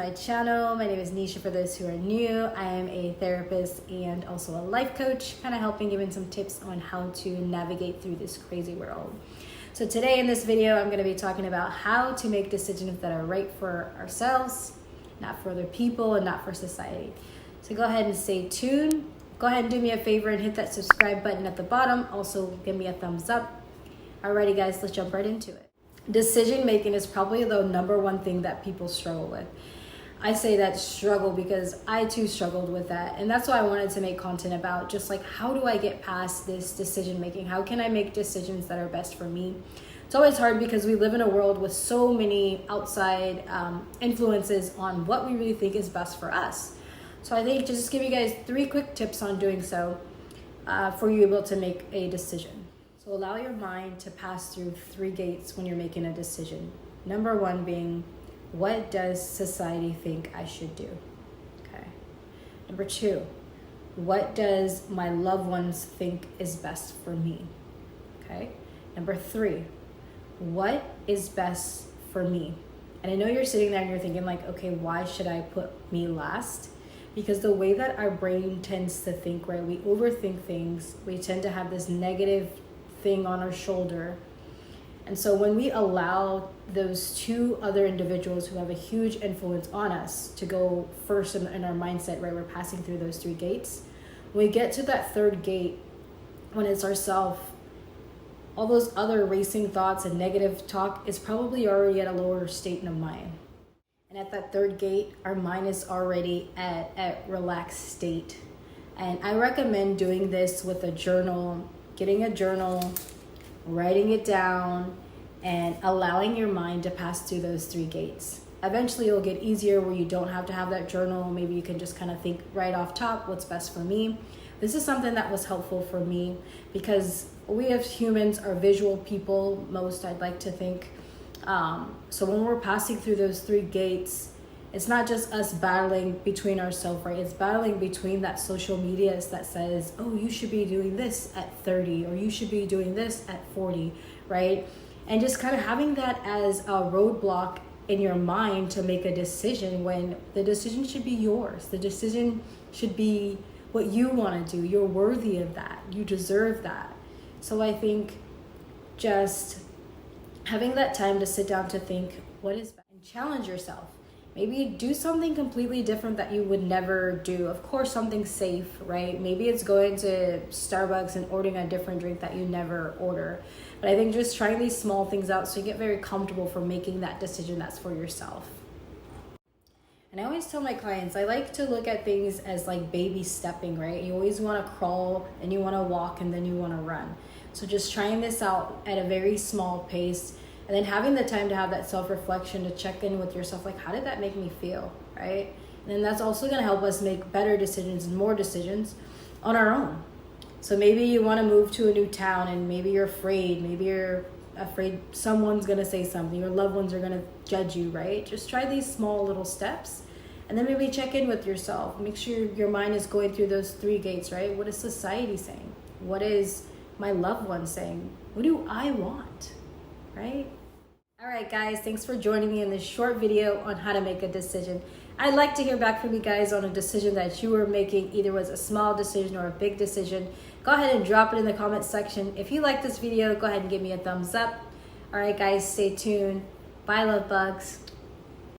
my channel. My name is Nisha for those who are new. I am a therapist and also a life coach, kind of helping giving some tips on how to navigate through this crazy world. So today in this video, I'm going to be talking about how to make decisions that are right for ourselves, not for other people, and not for society. So go ahead and stay tuned. Go ahead and do me a favor and hit that subscribe button at the bottom. Also, give me a thumbs up. Alrighty guys, let's jump right into it. Decision making is probably the number one thing that people struggle with. I say that struggle because I too struggled with that. And that's why I wanted to make content about just like, how do I get past this decision making? How can I make decisions that are best for me? It's always hard because we live in a world with so many outside influences on what we really think is best for us. So I think just give you guys 3 quick tips on doing so for you able to make a decision. So allow your mind to pass through 3 gates when you're making a decision. Number 1 being, what does society think I should do? Okay. Number 2, what does my loved ones think is best for me? Okay. Number 3, what is best for me? And I know you're sitting there and you're thinking like, okay, why should I put me last? Because the way that our brain tends to think, right? We overthink things. We tend to have this negative thing on our shoulder. And so when we allow those 2 other individuals who have a huge influence on us to go first in our mindset, right? We're passing through those 3 gates. When we get to that 3rd gate, when it's ourself, all those other racing thoughts and negative talk is probably already at a lower state of mind. And at that 3rd gate, our mind is already at a relaxed state. And I recommend doing this with a journal, getting a journal, writing it down, and allowing your mind to pass through those 3 gates. Eventually it'll get easier where you don't have to have that journal. Maybe you can just kind of think right off top what's best for me. This is something that was helpful for me because we as humans are visual people, most I'd like to think. So when we're passing through those 3 gates, it's not just us battling between ourselves, right? It's battling between that social media that says, oh, you should be doing this at 30, or you should be doing this at 40, right? And just kind of having that as a roadblock in your mind to make a decision when the decision should be yours. The decision should be what you want to do. You're worthy of that. You deserve that. So I think just having that time to sit down to think what is best and challenge yourself. Maybe do something completely different that you would never do. Of course, something safe, right? Maybe it's going to Starbucks and ordering a different drink that you never order. But I think just trying these small things out so you get very comfortable for making that decision that's for yourself. And I always tell my clients, I like to look at things as like baby stepping, right? You always want to crawl and you want to walk and then you want to run. So just trying this out at a very small pace. And then having the time to have that self-reflection to check in with yourself, like, how did that make me feel, right? And then that's also going to help us make better decisions and more decisions on our own. So maybe you want to move to a new town and maybe you're afraid. Maybe you're afraid someone's going to say something. Your loved ones are going to judge you, right? Just try these small little steps. And then maybe check in with yourself. Make sure your mind is going through those 3 gates, right? What is society saying? What is my loved one saying? What do I want, right? All right, guys, thanks for joining me in this short video on how to make a decision. I'd like to hear back from you guys on a decision that you were making, either was a small decision or a big decision. Go ahead and drop it in the comment section. If you like this video, go ahead and give me a thumbs up. All right, guys, stay tuned. Bye, love bugs.